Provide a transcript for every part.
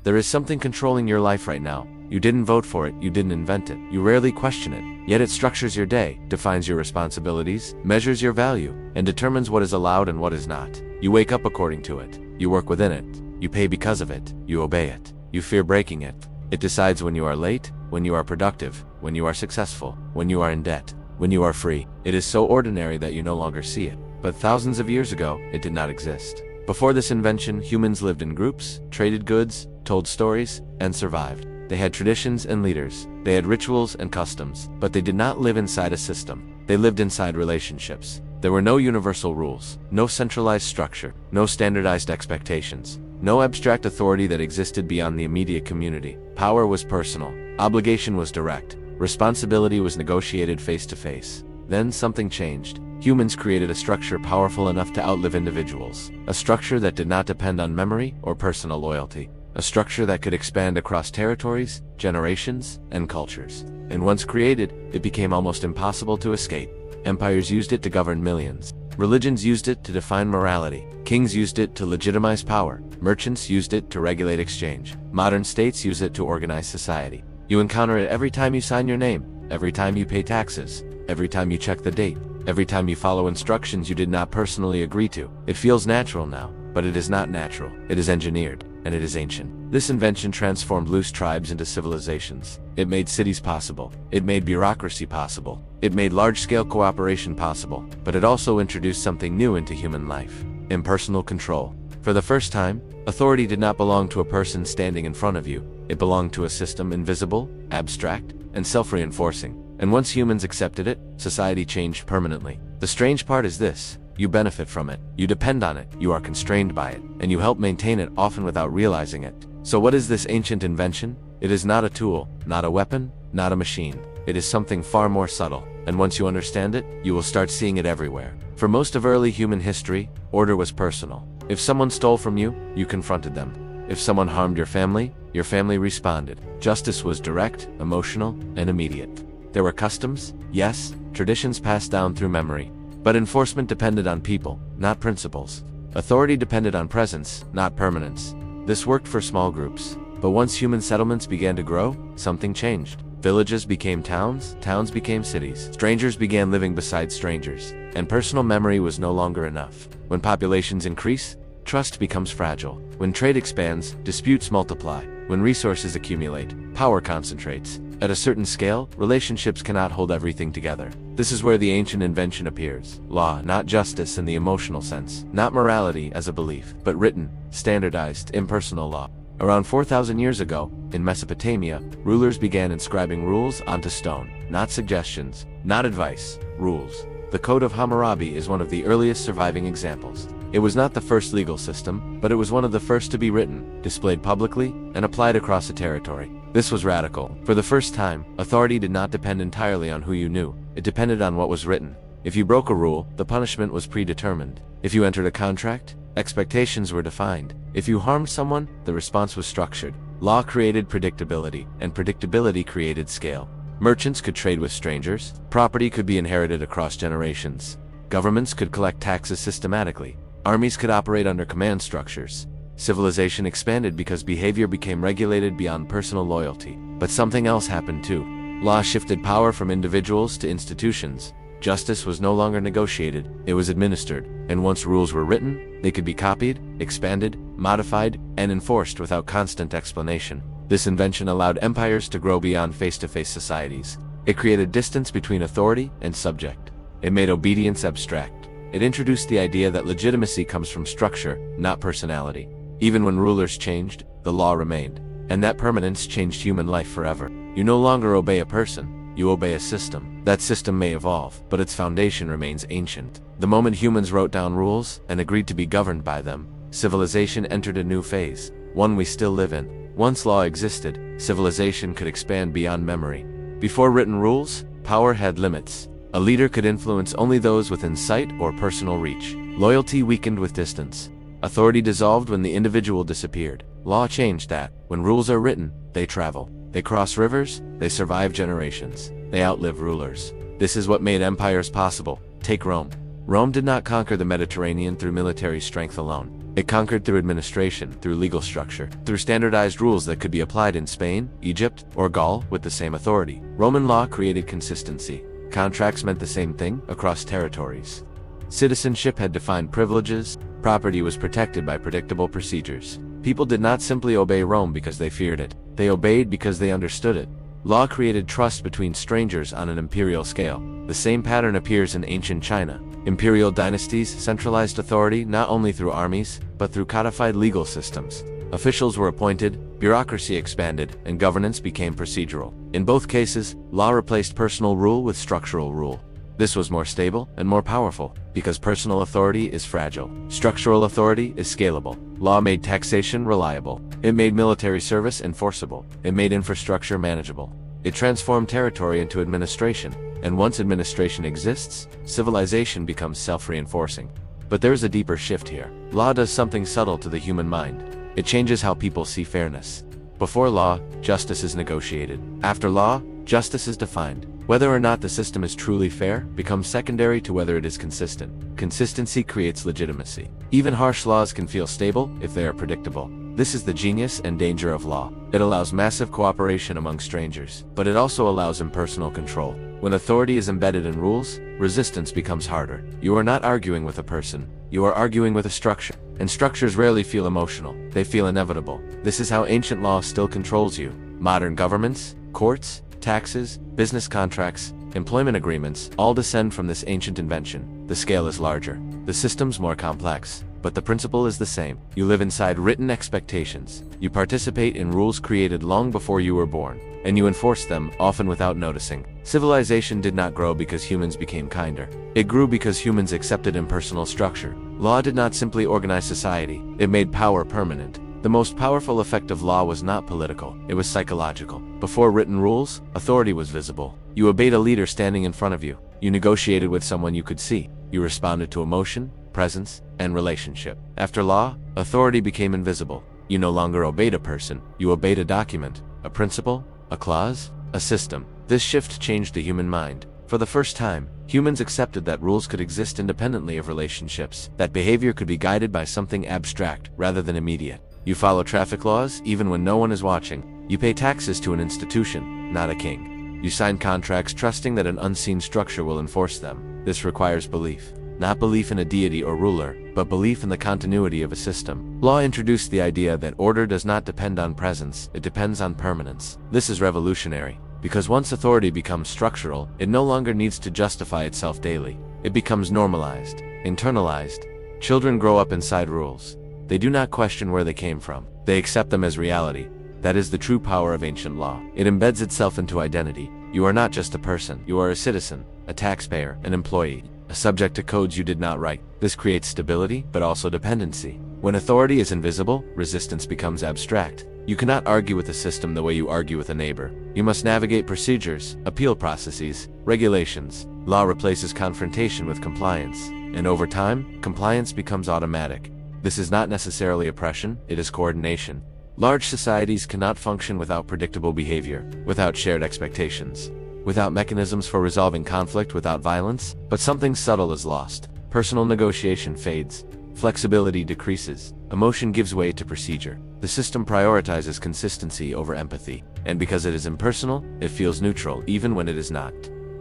There is something controlling your life right now. You didn't vote for it, you didn't invent it, you rarely question it. Yet it structures your day, defines your responsibilities, measures your value, and determines what is allowed and what is not. You wake up according to it. You work within it. You pay because of it. You obey it. You fear breaking it. It decides when you are late, when you are productive, when you are successful, when you are in debt, when you are free. It is so ordinary that you no longer see it. But thousands of years ago, it did not exist. Before this invention, humans lived in groups, traded goods, told stories, and survived. They had traditions and leaders. They had rituals and customs, but they did not live inside a system. They lived inside relationships. There were no universal rules, no centralized structure, no standardized expectations, no abstract authority that existed beyond the immediate community. Power was personal. Obligation was direct. Responsibility was negotiated face to face. Then something changed. Humans created a structure powerful enough to outlive individuals. A structure that did not depend on memory or personal loyalty. A structure that could expand across territories, generations, and cultures. And once created, it became almost impossible to escape. Empires used it to govern millions. Religions used it to define morality. Kings used it to legitimize power. Merchants used it to regulate exchange. Modern states use it to organize society. You encounter it every time you sign your name, every time you pay taxes, every time you check the date, every time you follow instructions you did not personally agree to. It feels natural now, but it is not natural. It is engineered, and it is ancient. This invention transformed loose tribes into civilizations. It made cities possible. It made bureaucracy possible. It made large-scale cooperation possible. But it also introduced something new into human life: impersonal control. For the first time, authority did not belong to a person standing in front of you. It belonged to a system invisible, abstract, and self-reinforcing. And once humans accepted it, society changed permanently. The strange part is this: you benefit from it, you depend on it, you are constrained by it, and you help maintain it, often without realizing it. So what is this ancient invention? It is not a tool, not a weapon, not a machine. It is something far more subtle, and once you understand it, you will start seeing it everywhere. For most of early human history, order was personal. If someone stole from you, you confronted them. If someone harmed your family responded. Justice was direct, emotional, and immediate. There were customs, yes, traditions passed down through memory. But enforcement depended on people, not principles. Authority depended on presence, not permanence. This worked for small groups. But once human settlements began to grow, something changed. Villages became towns, towns became cities. Strangers began living beside strangers. And personal memory was no longer enough. When populations increase, trust becomes fragile. When trade expands, disputes multiply. When resources accumulate, power concentrates. At a certain scale, relationships cannot hold everything together. This is where the ancient invention appears. Law, not justice in the emotional sense. Not morality as a belief, but written, standardized, impersonal law. Around 4,000 years ago, in Mesopotamia, rulers began inscribing rules onto stone. Not suggestions, not advice, rules. The Code of Hammurabi is one of the earliest surviving examples. It was not the first legal system, but it was one of the first to be written, displayed publicly, and applied across a territory. This was radical. For the first time, authority did not depend entirely on who you knew. It depended on what was written. If you broke a rule, the punishment was predetermined. If you entered a contract, expectations were defined. If you harmed someone, the response was structured. Law created predictability, and predictability created scale. Merchants could trade with strangers. Property could be inherited across generations. Governments could collect taxes systematically. Armies could operate under command structures. Civilization expanded because behavior became regulated beyond personal loyalty. But something else happened too. Law shifted power from individuals to institutions. Justice was no longer negotiated, it was administered. And once rules were written, they could be copied, expanded, modified, and enforced without constant explanation. This invention allowed empires to grow beyond face-to-face societies. It created distance between authority and subject. It made obedience abstract. It introduced the idea that legitimacy comes from structure, not personality. Even when rulers changed, the law remained. And that permanence changed human life forever. You no longer obey a person, you obey a system. That system may evolve, but its foundation remains ancient. The moment humans wrote down rules and agreed to be governed by them, civilization entered a new phase, one we still live in. Once law existed, civilization could expand beyond memory. Before written rules, power had limits. A leader could influence only those within sight or personal reach. Loyalty weakened with distance. Authority dissolved when the individual disappeared. Law changed that. When rules are written, they travel. They cross rivers, they survive generations. They outlive rulers. This is what made empires possible. Take Rome. Rome did not conquer the Mediterranean through military strength alone. It conquered through administration, through legal structure, through standardized rules that could be applied in Spain, Egypt, or Gaul with the same authority. Roman law created consistency. Contracts meant the same thing across territories. Citizenship had defined privileges. Property was protected by predictable procedures. People did not simply obey Rome because they feared it. They obeyed because they understood it. Law created trust between strangers on an imperial scale. The same pattern appears in ancient China. Imperial dynasties centralized authority not only through armies, but through codified legal systems. Officials were appointed, bureaucracy expanded, and governance became procedural. In both cases, law replaced personal rule with structural rule. This was more stable and more powerful, because personal authority is fragile. Structural authority is scalable. Law made taxation reliable. It made military service enforceable. It made infrastructure manageable. It transformed territory into administration. And once administration exists, civilization becomes self-reinforcing. But there's a deeper shift here. Law does something subtle to the human mind. It changes how people see fairness. Before law, justice is negotiated. After law, justice is defined. Whether or not the system is truly fair becomes secondary to whether it is consistent. Consistency creates legitimacy. Even harsh laws can feel stable if they are predictable. This is the genius and danger of law. It allows massive cooperation among strangers, but it also allows impersonal control. When authority is embedded in rules, resistance becomes harder. You are not arguing with a person, you are arguing with a structure. And structures rarely feel emotional, they feel inevitable. This is how ancient law still controls you. Modern governments, courts, taxes, business contracts, employment agreements all descend from this ancient invention. The scale is larger, the system's more complex, but the principle is the same. You live inside written expectations. You participate in rules created long before you were born, and you enforce them, often without noticing. Civilization did not grow because humans became kinder. It grew because humans accepted impersonal structure. Law did not simply organize society, it made power permanent. The most powerful effect of law was not political, it was psychological. Before written rules, authority was visible. You obeyed a leader standing in front of you. You negotiated with someone you could see. You responded to emotion, presence, and relationship. After law, authority became invisible. You no longer obeyed a person, you obeyed a document, a principle, a clause, a system. This shift changed the human mind. For the first time, humans accepted that rules could exist independently of relationships, that behavior could be guided by something abstract rather than immediate. You follow traffic laws even when no one is watching. You pay taxes to an institution, not a king. You sign contracts trusting that an unseen structure will enforce them. This requires belief. Not belief in a deity or ruler, but belief in the continuity of a system. Law introduced the idea that order does not depend on presence, it depends on permanence. This is revolutionary, because once authority becomes structural, it no longer needs to justify itself daily. It becomes normalized, internalized. Children grow up inside rules. They do not question where they came from. They accept them as reality. That is the true power of ancient law. It embeds itself into identity. You are not just a person. You are a citizen, a taxpayer, an employee, a subject to codes you did not write. This creates stability, but also dependency. When authority is invisible, resistance becomes abstract. You cannot argue with a system the way you argue with a neighbor. You must navigate procedures, appeal processes, regulations. Law replaces confrontation with compliance. And over time, compliance becomes automatic. This is not necessarily oppression, it is coordination. Large societies cannot function without predictable behavior, without shared expectations, without mechanisms for resolving conflict without violence, but something subtle is lost. Personal negotiation fades, flexibility decreases, emotion gives way to procedure. The system prioritizes consistency over empathy, and because it is impersonal, it feels neutral even when it is not.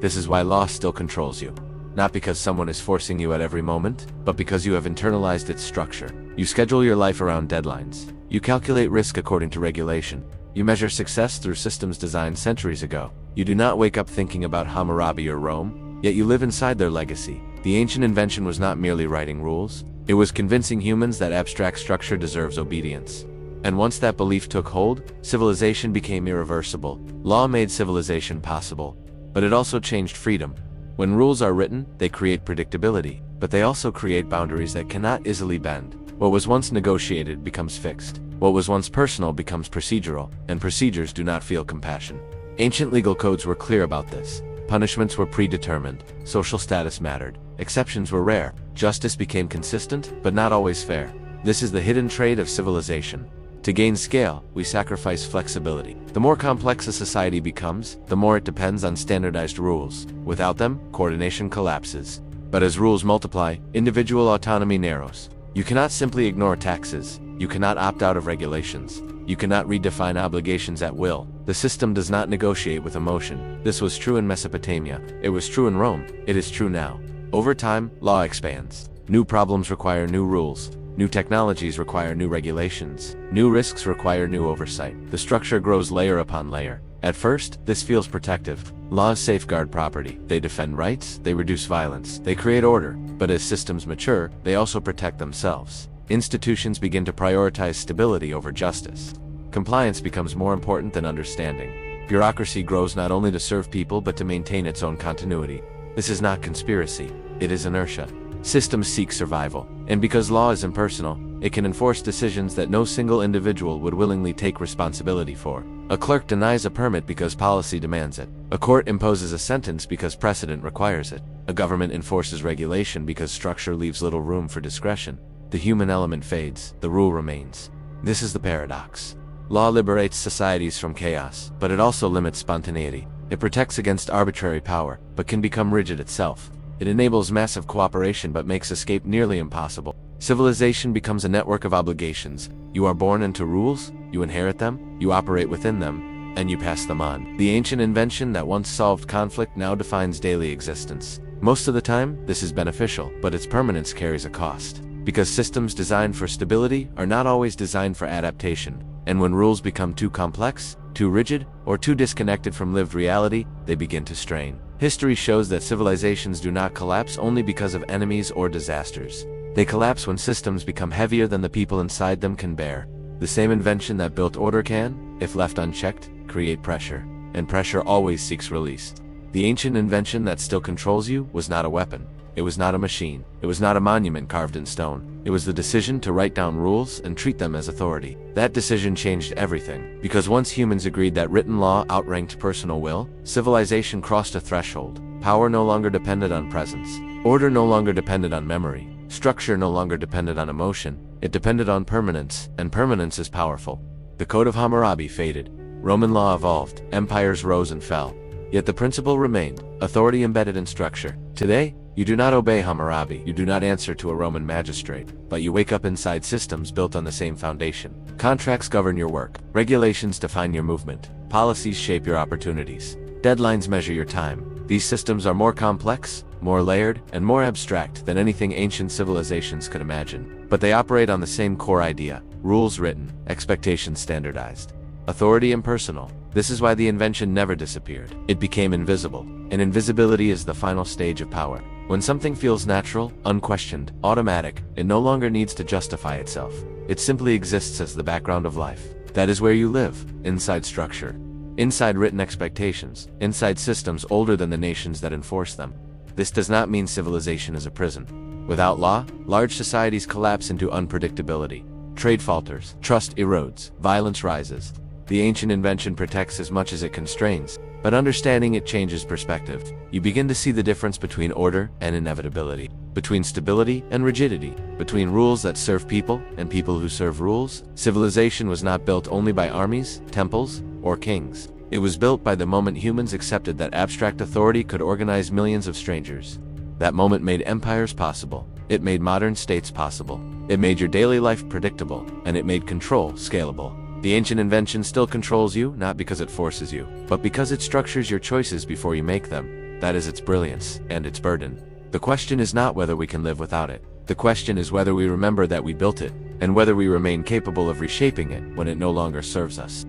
This is why law still controls you. Not because someone is forcing you at every moment, but because you have internalized its structure. You schedule your life around deadlines. You calculate risk according to regulation. You measure success through systems designed centuries ago. You do not wake up thinking about Hammurabi or Rome, yet you live inside their legacy. The ancient invention was not merely writing rules. It was convincing humans that abstract structure deserves obedience. And once that belief took hold, civilization became irreversible. Law made civilization possible, but it also changed freedom. When rules are written, they create predictability, but they also create boundaries that cannot easily bend. What was once negotiated becomes fixed. What was once personal becomes procedural, and procedures do not feel compassion. Ancient legal codes were clear about this. Punishments were predetermined, social status mattered, exceptions were rare, justice became consistent, but not always fair. This is the hidden trait of civilization. To gain scale, we sacrifice flexibility. The more complex a society becomes, the more it depends on standardized rules. Without them, coordination collapses. But as rules multiply, individual autonomy narrows. You cannot simply ignore taxes. You cannot opt out of regulations. You cannot redefine obligations at will. The system does not negotiate with emotion. This was true in Mesopotamia. It was true in Rome. It is true now. Over time, law expands. New problems require new rules. New technologies require new regulations. New risks require new oversight. The structure grows layer upon layer. At first, this feels protective. Laws safeguard property. They defend rights. They reduce violence. They create order. But as systems mature, they also protect themselves. Institutions begin to prioritize stability over justice. Compliance becomes more important than understanding. Bureaucracy grows not only to serve people but to maintain its own continuity. This is not conspiracy. It is inertia. Systems seek survival, and because law is impersonal, it can enforce decisions that no single individual would willingly take responsibility for. A clerk denies a permit because policy demands it. A court imposes a sentence because precedent requires it. A government enforces regulation because structure leaves little room for discretion. The human element fades, the rule remains. This is the paradox. Law liberates societies from chaos, but it also limits spontaneity. It protects against arbitrary power, but can become rigid itself. It enables massive cooperation but makes escape nearly impossible. Civilization becomes a network of obligations. You are born into rules, you inherit them, you operate within them, and you pass them on. The ancient invention that once solved conflict now defines daily existence. Most of the time, this is beneficial, but its permanence carries a cost. Because systems designed for stability are not always designed for adaptation, and when rules become too complex, too rigid, or too disconnected from lived reality, they begin to strain. History shows that civilizations do not collapse only because of enemies or disasters. They collapse when systems become heavier than the people inside them can bear. The same invention that built order can, if left unchecked, create pressure. And pressure always seeks release. The ancient invention that still controls you was not a weapon. It was not a machine. It was not a monument carved in stone. It was the decision to write down rules and treat them as authority. That decision changed everything. Because once humans agreed that written law outranked personal will, civilization crossed a threshold. Power no longer depended on presence. Order no longer depended on memory. Structure no longer depended on emotion. It depended on permanence, and permanence is powerful. The Code of Hammurabi faded. Roman law evolved. Empires rose and fell. Yet the principle remained, authority embedded in structure. Today, you do not obey Hammurabi, you do not answer to a Roman magistrate, but you wake up inside systems built on the same foundation. Contracts govern your work, regulations define your movement, policies shape your opportunities, deadlines measure your time. These systems are more complex, more layered, and more abstract than anything ancient civilizations could imagine. But they operate on the same core idea: rules written, expectations standardized, authority impersonal. This is why the invention never disappeared. It became invisible, and invisibility is the final stage of power. When something feels natural, unquestioned, automatic, it no longer needs to justify itself. It simply exists as the background of life. That is where you live, inside structure, inside written expectations, inside systems older than the nations that enforce them. This does not mean civilization is a prison. Without law, large societies collapse into unpredictability. Trade falters, trust erodes, violence rises. The ancient invention protects as much as it constrains, but understanding it changes perspective. You begin to see the difference between order and inevitability, between stability and rigidity, between rules that serve people and people who serve rules. Civilization was not built only by armies, temples, or kings. It was built by the moment humans accepted that abstract authority could organize millions of strangers. That moment made empires possible. It made modern states possible. It made your daily life predictable, and it made control scalable. The ancient invention still controls you, not because it forces you, but because it structures your choices before you make them. That is its brilliance and its burden. The question is not whether we can live without it. The question is whether we remember that we built it, and whether we remain capable of reshaping it when it no longer serves us.